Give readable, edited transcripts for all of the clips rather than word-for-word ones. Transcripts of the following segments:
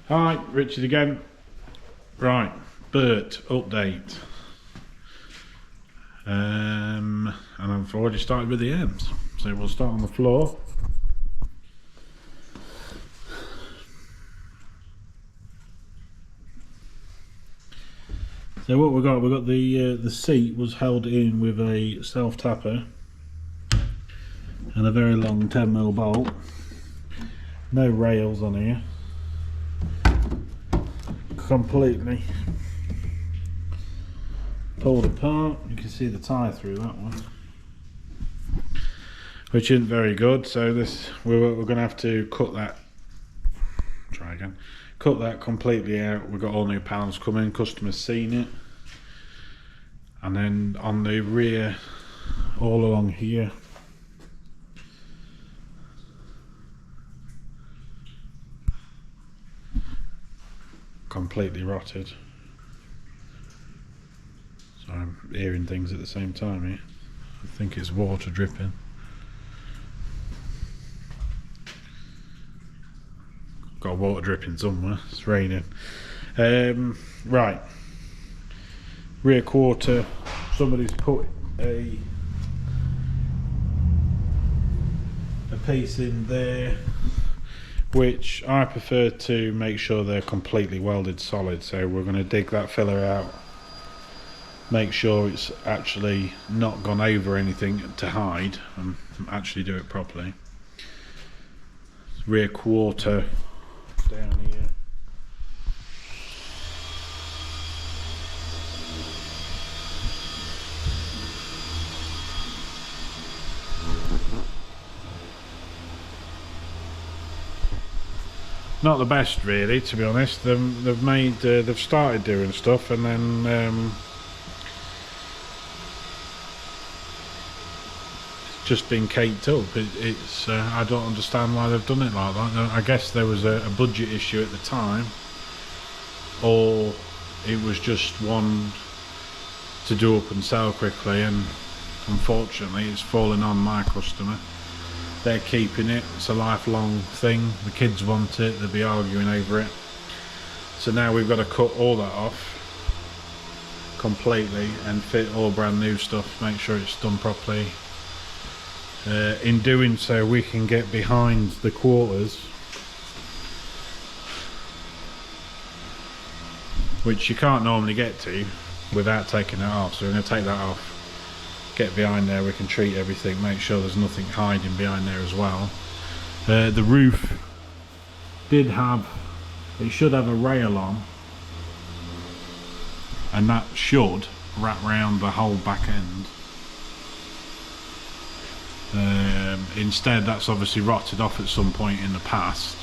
Hi, Richard again. Right, Bert update. And I've already started with the M's. So we'll start on the floor. So what we've got the seat was held in with a self-tapper and a very long 10mm bolt. No rails on here. Completely pulled apart. You can see the tie through that one, which isn't very good. So we're going to have to cut that. Try again. Cut that completely out. We've got all new panels coming. Customers seen it, and then on the rear, all along here. Completely rotted. So I'm hearing things at the same time here. I think it's water dripping. Got water dripping somewhere. It's raining. Right. Rear quarter. Somebody's put a piece in there, which I prefer to make sure they're completely welded solid. So we're going to dig that filler out, make sure it's actually not gone over anything to hide, and actually do it properly. Rear quarter down here. Not the best, really, to be honest. They've started doing stuff, and then it's just been caked up. It's I don't understand why they've done it like that. I guess there was a budget issue at the time, or it was just one to do up and sell quickly, and unfortunately it's fallen on my customer. They're keeping it. It's a lifelong thing. The kids want it. They'll be arguing over it. So now we've got to cut all that off completely and fit all brand new stuff. Make sure it's done properly. In doing so, we can get behind the quarters, which you can't normally get to without taking it off. So we're going to take that off. Get behind there, we can treat everything, make sure there's nothing hiding behind there as well. The roof should have a rail on, and that should wrap around the whole back end. Instead, that's obviously rotted off at some point in the past,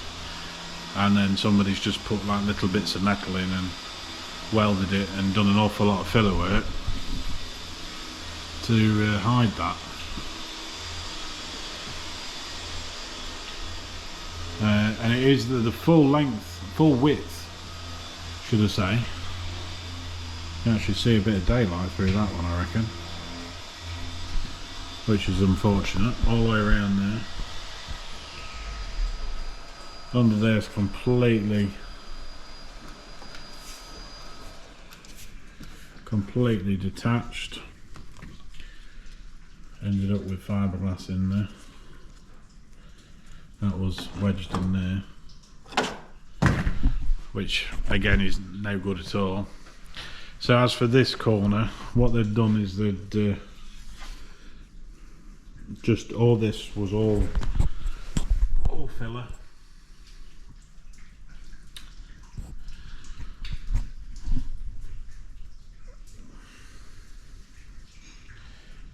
and then somebody's just put like little bits of metal in and welded it and done an awful lot of filler work to hide that. And it is the full width, should I say. You can actually see a bit of daylight through that one, I reckon, which is unfortunate. All the way around there. Under there is completely detached. Ended up with fiberglass in there. That was wedged in there, which again is no good at all. So as for this corner, what they've done is they'd just all this was all filler.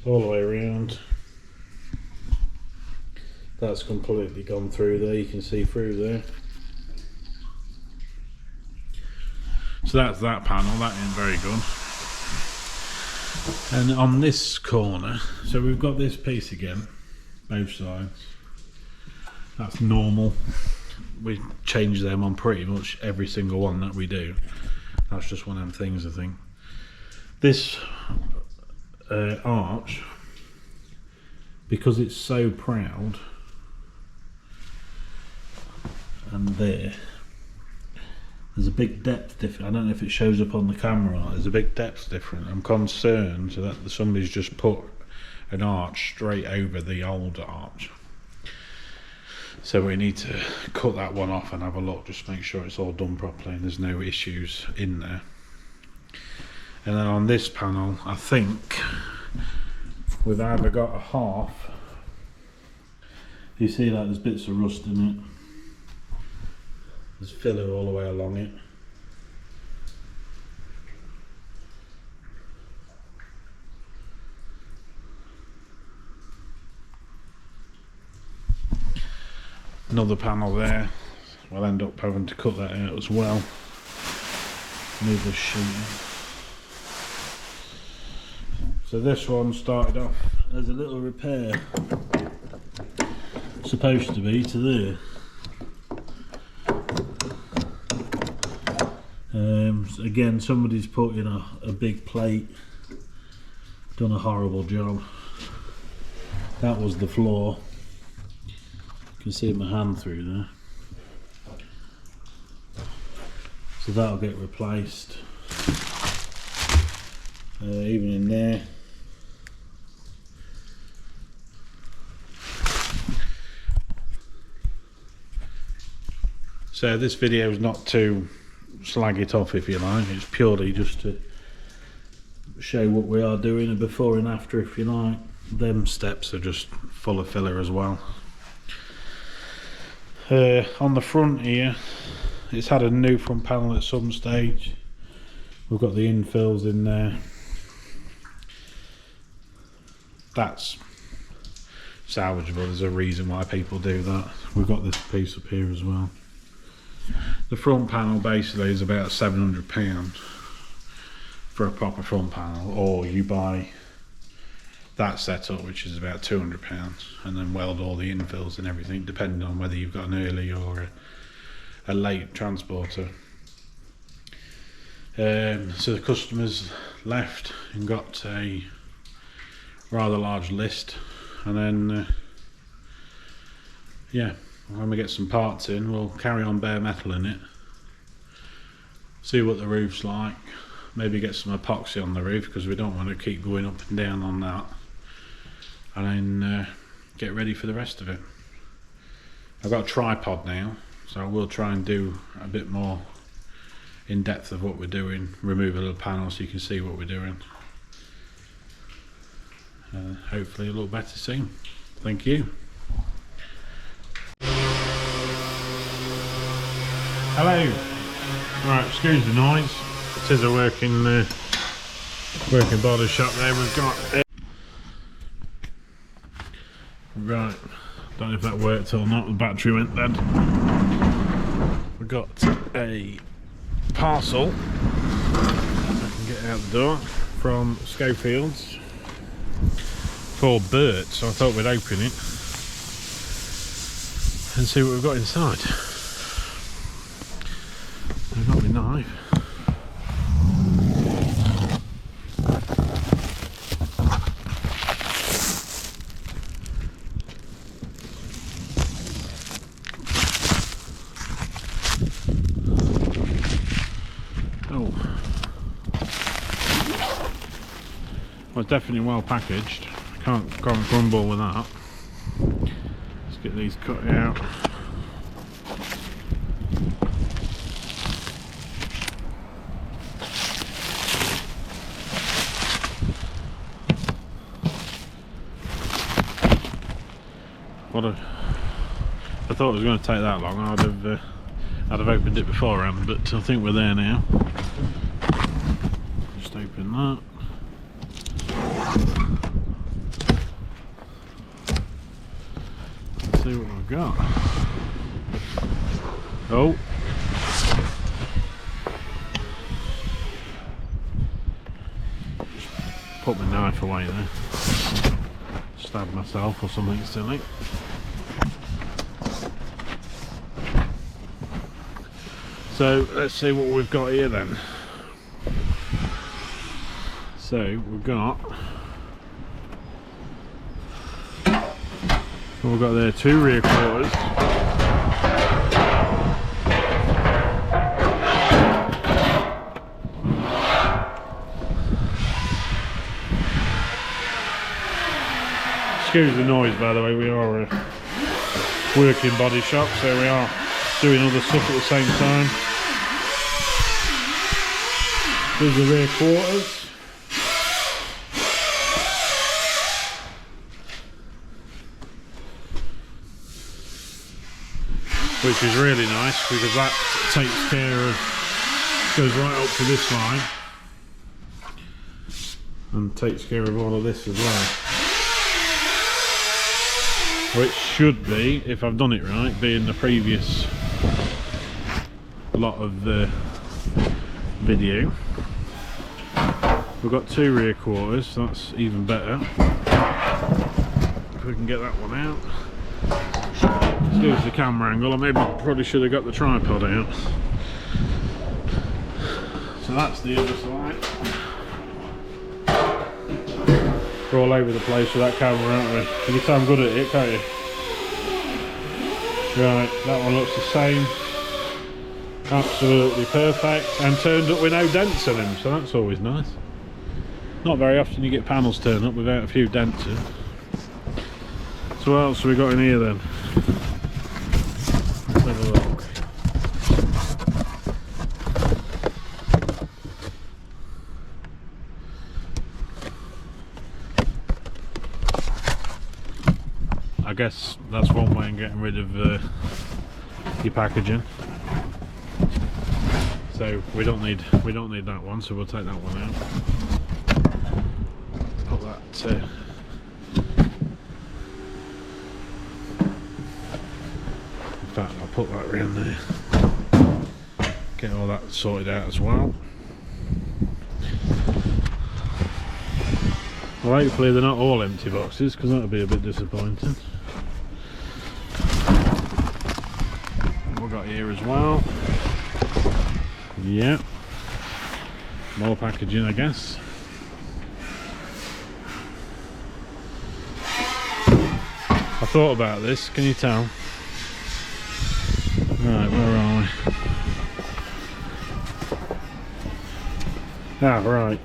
All the way around. That's completely gone through there, you can see through there. So that's that panel, that isn't very good. And on this corner, so we've got this piece again, both sides. That's normal. We change them on pretty much every single one that we do. That's just one of them things, I think. This arch, because it's so proud, and there There's a big depth difference. I don't know if it shows up on the camera or not. There's a big depth difference. I'm concerned that somebody's just put an arch straight over the old arch. So we need to cut that one off and have a look, just make sure it's all done properly and there's no issues in there. And then on this panel, I think we've either got a half. You see that there's bits of rust in it. There's filler all the way along it. Another panel there. We'll end up having to cut that out as well. Move the sheet. So this one started off as a little repair. Supposed to be to there. Again, somebody's put in a big plate, done a horrible job. That was the floor. You can see my hand through there. So that'll get replaced. Even in there. So this video is not to slag it off, if you like, it's purely just to show what we are doing, a before and after, if you like. Them steps are just full of filler as well. On the front here, it's had a new front panel at some stage. We've got the infills in there. That's salvageable. There's a reason why people do that. We've got this piece up here as well. The front panel basically is about £700 for a proper front panel, or you buy that setup, which is about £200, and then weld all the infills and everything, depending on whether you've got an early or a late transporter. So the customers left and got a rather large list, and then yeah, when we get some parts in, we'll carry on bare metal in it, see what the roof's like, maybe get some epoxy on the roof because we don't want to keep going up and down on that, and then get ready for the rest of it. I've got a tripod now, so I will try and do a bit more in depth of what we're doing, remove a little panel so you can see what we're doing. Hopefully a little better soon. Thank you. Hello. Right, excuse the noise. It is a working body shop there. We've got right. Don't know if that worked or not. The battery went dead. We've got a parcel. I can get out the door from Schofield's for Bert. So I thought we'd open it and see what we've got inside. I've got my knife. Oh, well, it's definitely well packaged. Can't grumble with that. Let's get these cut out. I thought it was going to take that long. I'd have opened it beforehand, but I think we're there now. Just open that. Let's see what we've got. Oh. Put my knife away there. Stab myself or something silly. So let's see what we've got here then. So we've got there 2 rear quarters, Excuse the noise, by the way, we are a working body shop, so we are doing other stuff at the same time. There's the rear quarters. Which is really nice because that takes care of, goes right up to this line and takes care of all of this as well. Which should be, if I've done it right, be in the previous lot of the video. We've got 2 rear quarters, so that's even better. If we can get that one out. Excuse the camera angle, I maybe probably should have got the tripod out. So that's the other side. We're all over the place with that camera, aren't we? Can you tell I'm good at it, can't you? Right, that one looks the same. Absolutely perfect. And turned up with no dents in them, so that's always nice. Not very often you get panels turned up without a few dents in. So what else have we got in here then? Let's have a look. I guess that's one way of getting rid of your packaging. So we don't need that one, so we'll take that one out. Put that. In fact, I'll put that around there. Get all that sorted out as well. Well, hopefully they're not all empty boxes, because that would be a bit disappointing. What we've got here as well. Yeah. More packaging, I guess. I thought about this, can you tell? Right, where are we? Ah, right.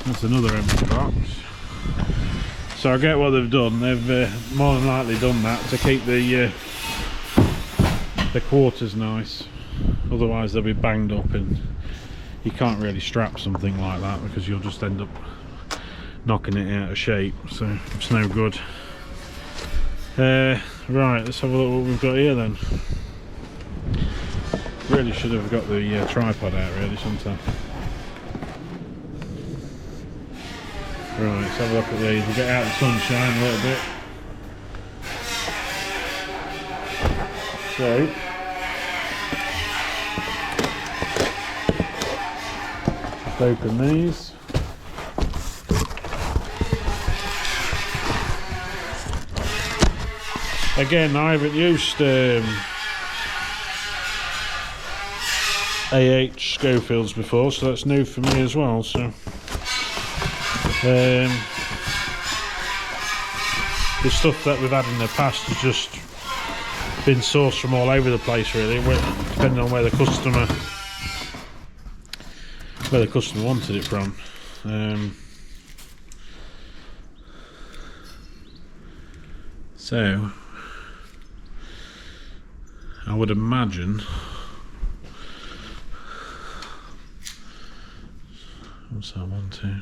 That's another empty box. So I get what they've done. They've more than likely done that to keep the quarters nice. Otherwise they'll be banged up, and you can't really strap something like that because you'll just end up knocking it out of shape. So it's no good. Right, let's have a look what we've got here then. Really should have got the tripod out, really, shouldn't I? Right, let's have a look at these. We'll get out the sunshine a little bit. So, just open these. Again, I haven't used AH Schofields before, so that's new for me as well. So the stuff that we've had in the past has just been sourced from all over the place, really, depending on where the customer wanted it from. So I would imagine what's that one too?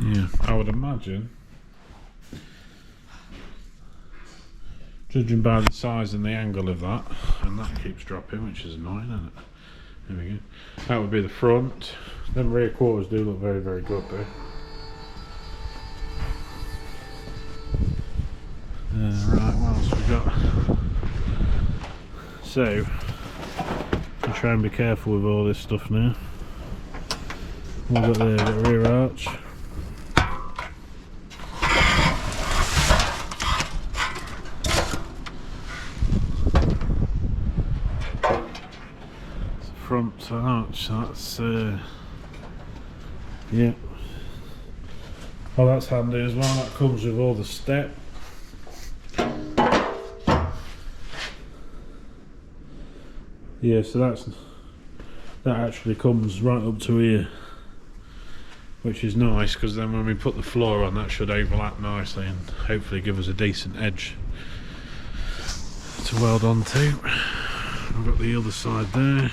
Yeah, I would imagine, judging by the size and the angle of that, and that keeps dropping, which is annoying, isn't it? There we go. That would be the front. Them rear quarters do look very, very good though. Right, what else we got? So, I'll try and be careful with all this stuff now. What have we got there? We've got a rear arch. Front arch, that's yeah. Oh, that's handy as well. That comes with all the step. Yeah, so that actually comes right up to here. which is nice because then when we put the floor on, that should overlap nicely and hopefully give us a decent edge to weld onto. I've got the other side there.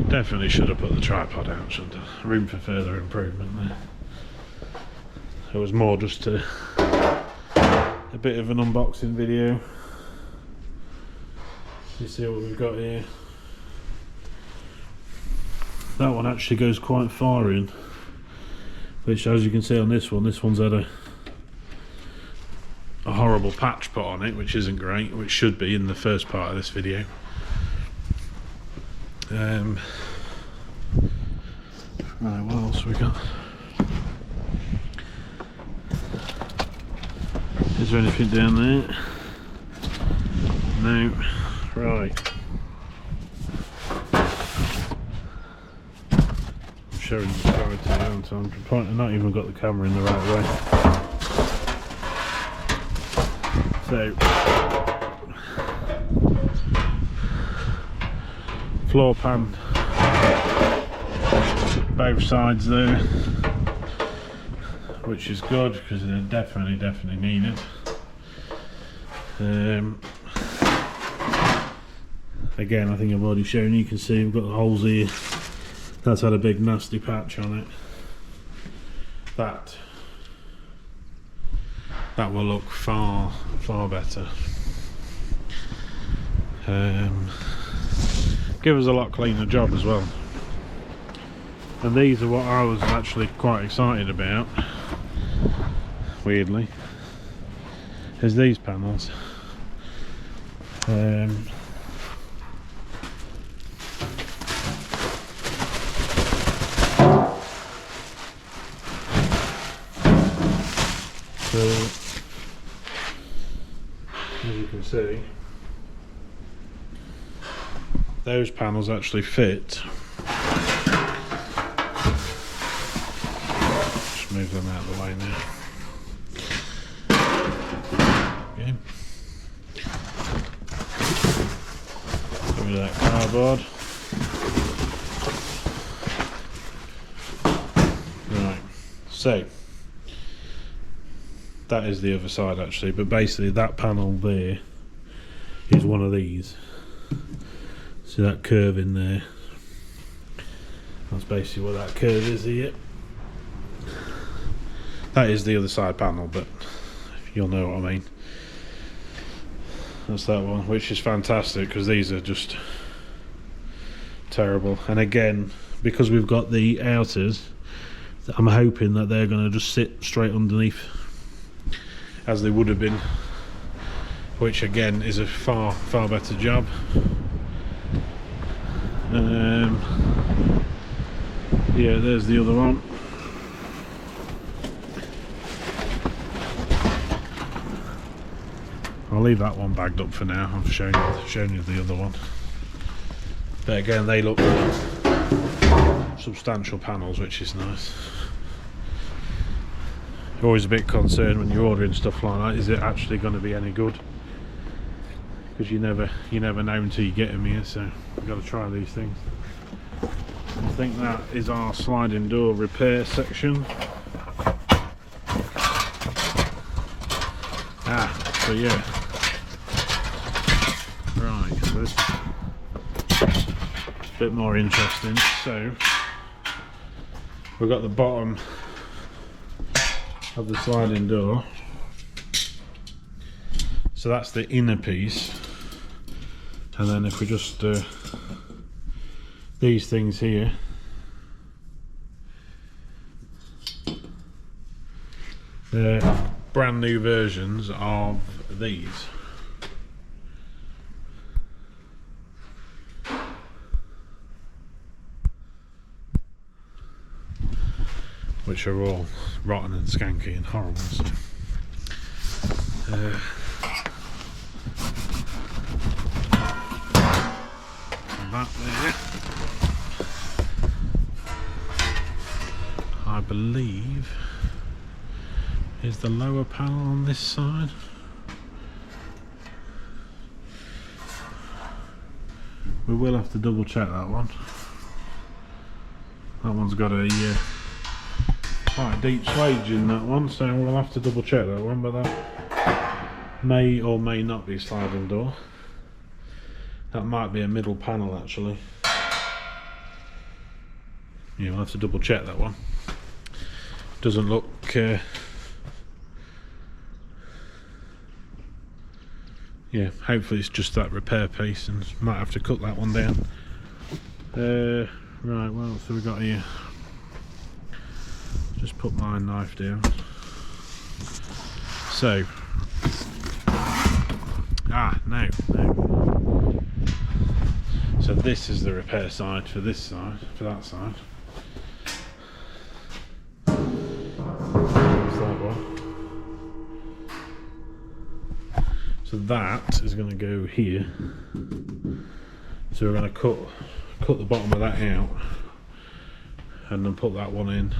Definitely should have put the tripod out, shouldn't I? Room for further improvement there. It was more just a bit of an unboxing video. You see what we've got here. That one actually goes quite far in, which, as you can see on this one's had a horrible patch put on it, which isn't great, which should be in the first part of this video. Right, what else we got? Is there anything down there? No. Right. I'm showing the story to you, aren't I? I've not even got the camera in the right way. So, floor pan, both sides there, which is good because they're definitely needed. Again, I think I've already shown you can see we've got the holes here. That's had a big nasty patch on it. That will look far better. Give us a lot cleaner job as well. And these are what I was actually quite excited about, weirdly, is these panels. So, as you can see, those panels actually fit. Just move them out of the way now. Okay. Get rid of that cardboard. Right, so that is the other side actually, but basically that panel there is one of these. See that curve in there? That's basically what that curve is here. That is the other side panel, but you'll know what I mean. That's that one, which is fantastic because these are just terrible. And again, because we've got the outers, I'm hoping that they're going to just sit straight underneath as they would have been, which again is a far better job. Yeah, there's the other one. I'll leave that one bagged up for now. I've shown you the other one. But again, they look substantial panels, which is nice. You're always a bit concerned when you're ordering stuff like that. Is it actually going to be any good? Because you never know until you get them here. So we've got to try these things. I think that is our sliding door repair section. So yeah. Right, so this is a bit more interesting. So we've got the bottom of the sliding door. So that's the inner piece. And then if we just these things here, they're brand new versions of these. Which are all rotten and skanky and horrible. So, that there, I believe, is the lower panel on this side. we will have to double check that one. That one's got a quite a deep swage in that one, so we'll have to double check that one, but that may or may not be a sliding door. That might be a middle panel actually. Yeah, we'll have to double check that one. Doesn't look yeah, hopefully it's just that repair piece, and might have to cut that one down. Right, what else have we got here? Just put my knife down. So, no. So this is the repair side for this side, for that side. What's that one? So that is going to go here. So we're going to cut the bottom of that out, and then put that one in.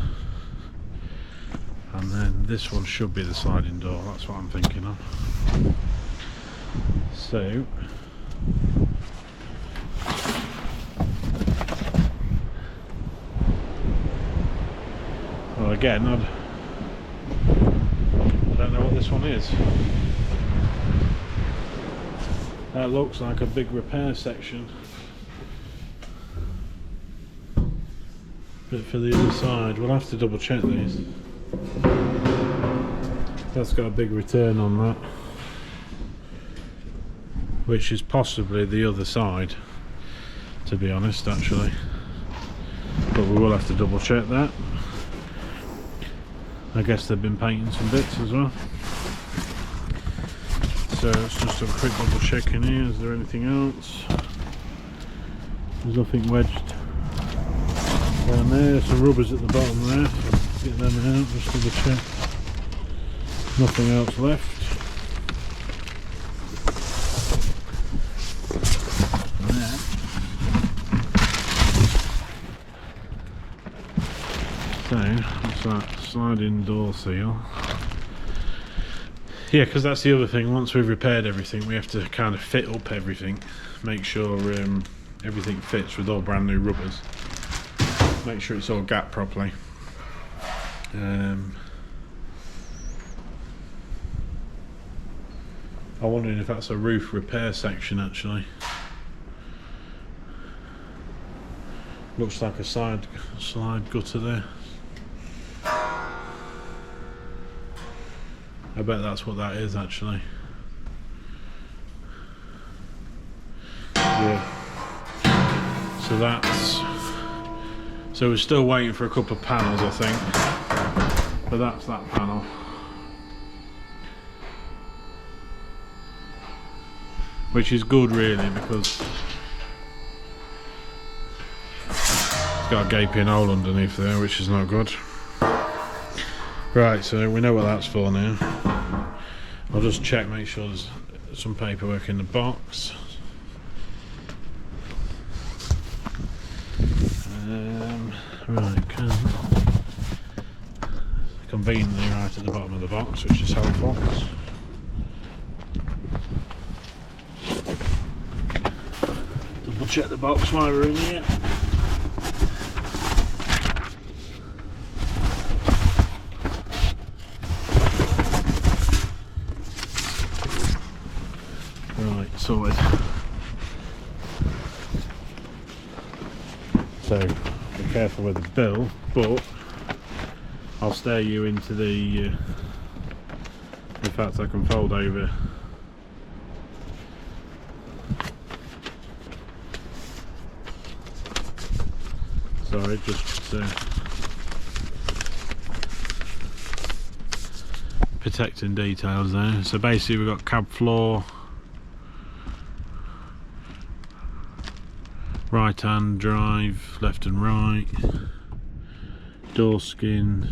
And then this one should be the sliding door, that's what I'm thinking of. So well, again, I don't know what this one is. That looks like a big repair section. But for the other side, we'll have to double check these. That's got a big return on that, which is possibly the other side, to be honest, actually. But we will have to double check that. I guess they've been painting some bits as well. So let's just have a quick double check in here. Is there anything else? There's nothing wedged down there. Some rubbers at the bottom there. So get them out, just double check. Nothing else left. So what's that? Sliding door seal. Yeah, because that's the other thing. Once we've repaired everything, we have to kind of fit up everything, make sure everything fits with all brand new rubbers, make sure it's all gapped properly. I'm wondering if that's a roof repair section actually. Looks like a slide gutter there. I bet that's what that is actually. Yeah. So we're still waiting for a couple of panels, I think. But that's that panel. Which is good really, because it's got a gaping hole underneath there, which is not good. Right, so we know what that's for now. I'll just check, make sure there's some paperwork in the box. Right, conveniently right at the bottom of the box, which is helpful. Double check the box while we're in here. Right, sorted. So be careful with the bill, but I'll steer you into the in fact I can fold over. Sorry, just protecting details there. So basically we've got cab floor, right hand drive, left and right, door skin,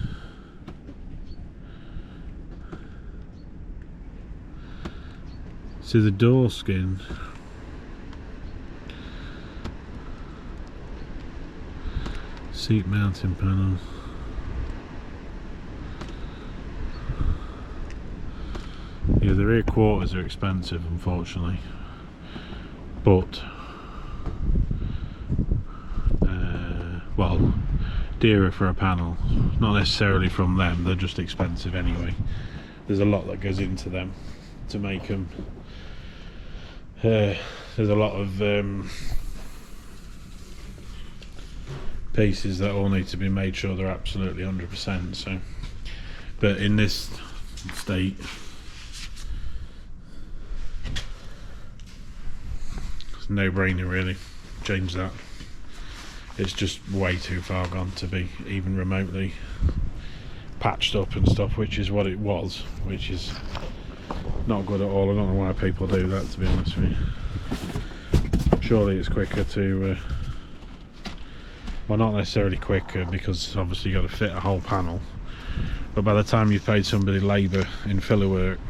so the door skin seat mounting panel, yeah, the rear quarters are expensive unfortunately, but dearer for a panel. Not necessarily from them, they're just expensive anyway. There's a lot that goes into them to make them. There's a lot of pieces that all need to be made sure they're absolutely 100%. So, but in this state, it's a no-brainer really. Change that. It's just way too far gone to be even remotely patched up and stuff, which is what it was, which is not good at all. I don't know why people do that, to be honest with you. Surely it's quicker to well, not necessarily quicker, because obviously you've got to fit a whole panel, but by the time you've paid somebody labour in filler work,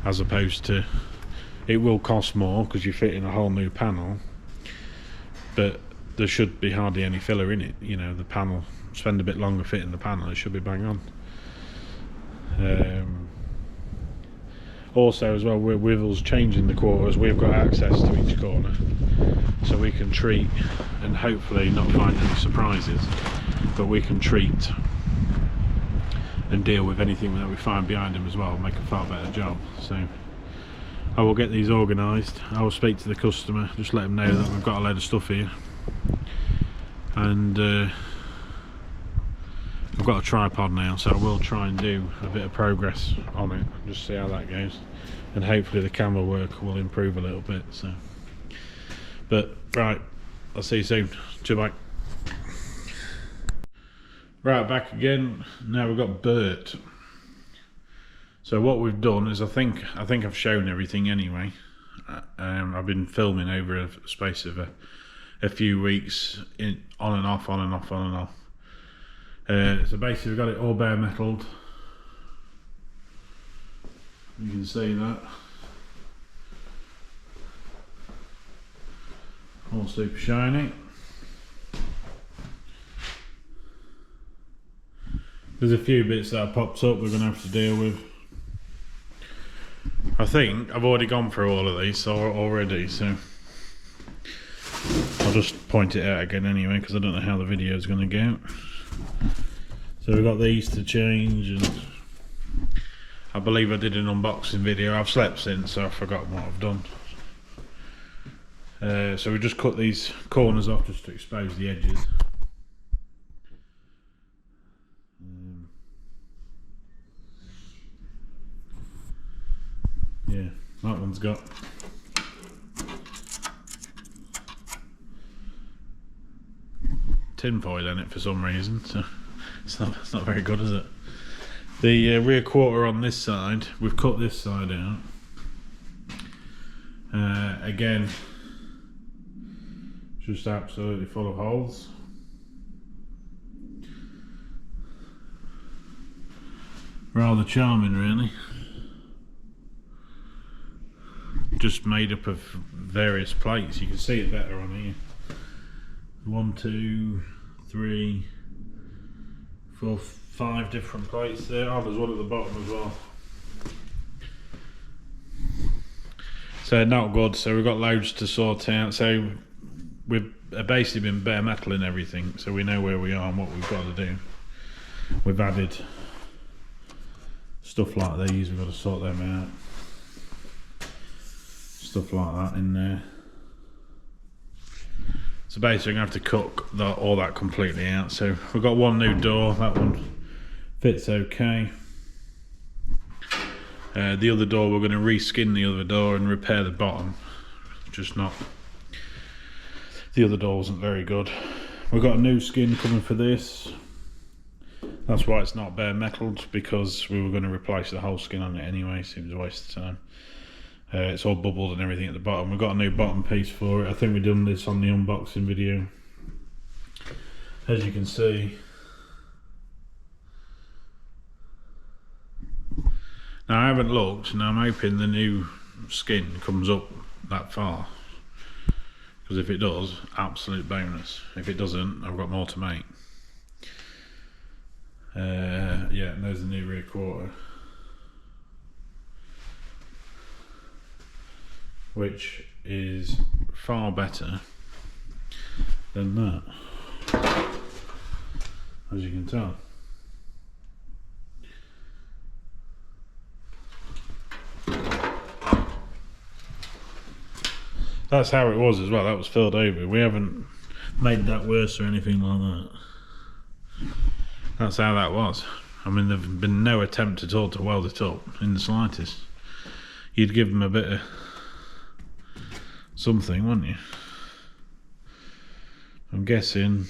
as opposed to, it will cost more because you're fitting a whole new panel, but there should be hardly any filler in it. You know, the panel, spend a bit longer fitting the panel, it should be bang on. Also as well, with us changing the quarters, we've got access to each corner, so we can treat, and hopefully not find any surprises, but we can treat and deal with anything that we find behind them as well, make a far better job. So I will get these organised. I will speak to the customer, just let them know that we've got a load of stuff here, and I've got a tripod now, so I will try and do a bit of progress on it, just see how that goes, and hopefully the camera work will improve a little bit. So, but right, I'll see you soon. Bye. Right, back again. Now we've got Bert. So what we've done is, I think I've shown everything anyway. I've been filming over a space of a few weeks, on and off. So basically we've got it all bare metalled. You can see that. All super shiny. There's a few bits that popped up we're going to have to deal with. I think I've already gone through all of these already, so I'll just point it out again anyway, because I don't know how the video is going to go. So we've got these to change, and I believe I did an unboxing video. I've slept since, so I've forgotten what I've done. So we just cut these corners off just to expose the edges. Yeah, that one's got tin foil in it for some reason, so it's not very good, is it? The rear quarter on this side, we've cut this side out. Again, just absolutely full of holes. Rather charming, really. Just made up of various plates. You can see it better on here. 1, 2, 3, 4, 5 different plates there. Oh, there's one at the bottom as well. So not good. So we've got loads to sort out. So we've basically been bare metal in everything, so we know where we are and what we've got to do. We've added stuff like these, we've got to sort them out. Stuff like that in there. So basically I'm going to have to cut all that completely out. So we've got one new door, that one fits okay. The other door, we're going to reskin the other door and repair the bottom. Just not, the other door wasn't very good. We've got a new skin coming for this. That's why it's not bare metalled, because we were going to replace the whole skin on it anyway, so it was a waste of time. It's all bubbled and everything at the bottom. We've got a new bottom piece for it. I think we've done this on the unboxing video. As you can see. Now I haven't looked, and I'm hoping the new skin comes up that far. Because if it does, absolute bonus. If it doesn't, I've got more to make. Yeah, and there's the new rear quarter, which is far better than that, as you can tell. That's how it was as well. That was filled over. We haven't made that worse or anything like that. That's how that was. I mean, there's been no attempt at all to weld it up in the slightest. You'd give them a bit of something, wouldn't you? I'm guessing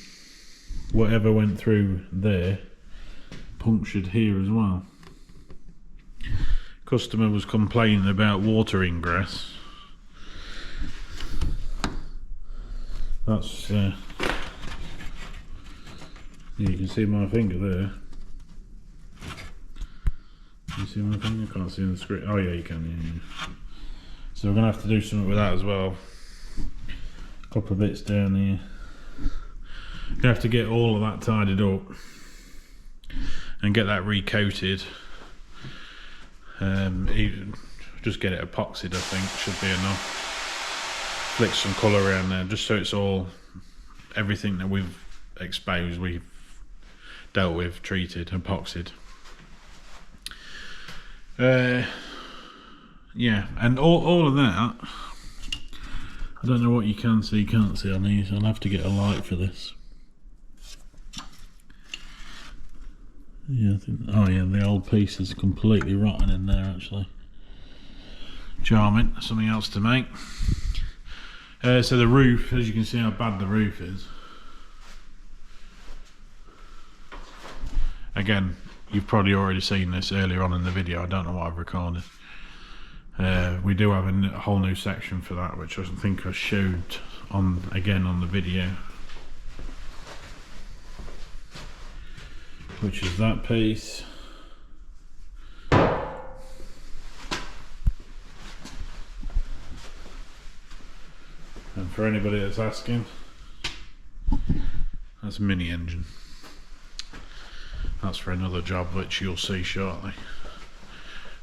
whatever went through there punctured here as well. Customer was complaining about water ingress. That's you can see my finger there. Can you see my finger? I can't see on the screen. Oh yeah, you can. Yeah. So we're gonna have to do something with that as well. A couple of bits down here. Gonna have to get all of that tidied up and get that recoated. Just get it epoxied, I think, should be enough. Flick some colour around there, just so it's all, everything that we've exposed, we've dealt with, treated, epoxied. Yeah, and all of that, I don't know what you can see, can't see on these. I'll have to get a light for this. Yeah, I think, oh yeah, the old piece is completely rotten in there actually. Charming, something else to make. So the roof, as you can see how bad the roof is. Again, you've probably already seen this earlier on in the video. I don't know what I've recorded. We do have a whole new section for that, which I think I showed again on the video, which is that piece. And for anybody that's asking, that's a mini engine. That's for another job which you'll see shortly.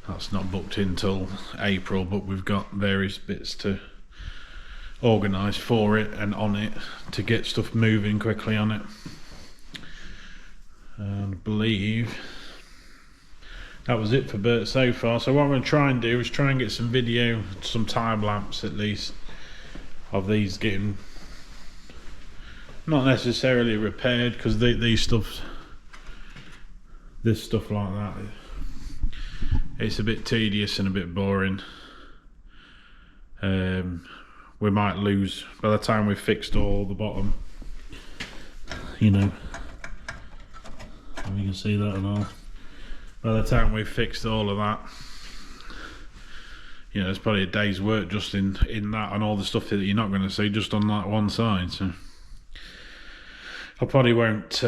That's not booked in till April, but we've got various bits to organise for it and on it to get stuff moving quickly on it. And I believe that was it for Bert so far. So what I'm going to try and do is try and get some video, some time lapse at least, of these getting not necessarily repaired, because this stuff like that, it's a bit tedious and a bit boring. We might lose by the time we've fixed all the bottom, you know, if you can see that and all. By the time we've fixed all of that, you know, it's probably a day's work just in that and all the stuff that you're not going to see just on that one side. So I probably won't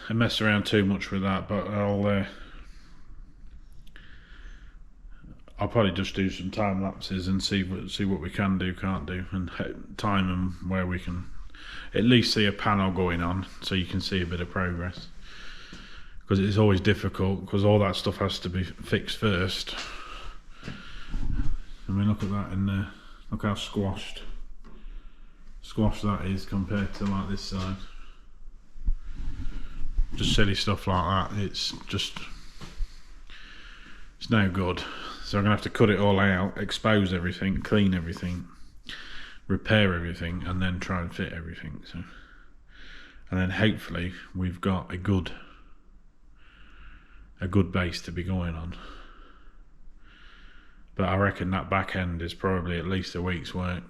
mess around too much with that, but I'll probably just do some time lapses and see what we can do, can't do, and time them where we can at least see a panel going on, so you can see a bit of progress. Because it's always difficult, because all that stuff has to be fixed first. I mean, look at that in there. Look how squashed that is compared to like this side. Just silly stuff like that. It's no good. So I'm gonna have to cut it all out, expose everything, clean everything, repair everything, and then try and fit everything. So, and then hopefully we've got a good base to be going on. But I reckon that back end is probably at least a week's work.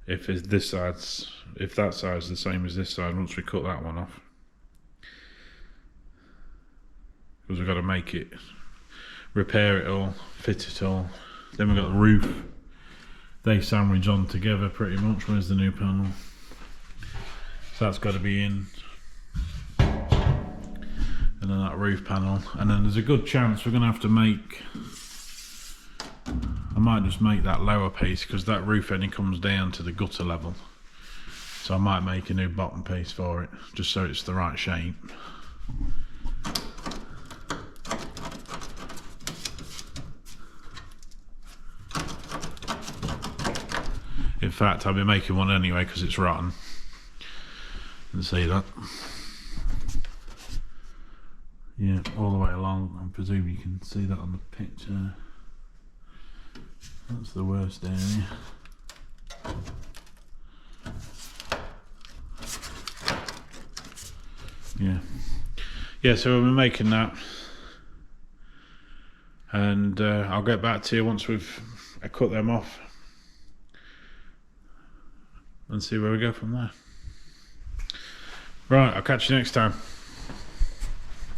If that side's the same as this side, once we cut that one off. Because we've got to make it, repair it all, fit it all. Then we've got the roof. They sandwich on together pretty much. Where's the new panel? So that's got to be in. And then that roof panel, and then there's a good chance we're going to have to make, I might just make that lower piece, because that roof only comes down to the gutter level, so I might make a new bottom piece for it, just so it's the right shape. In fact, I'll be making one anyway because it's rotten. You can see that. Yeah, all the way along. I presume you can see that on the picture. That's the worst area. Yeah, so we'll be making that, and I'll get back to you once we've cut them off and see where we go from there. Right, I'll catch you next time.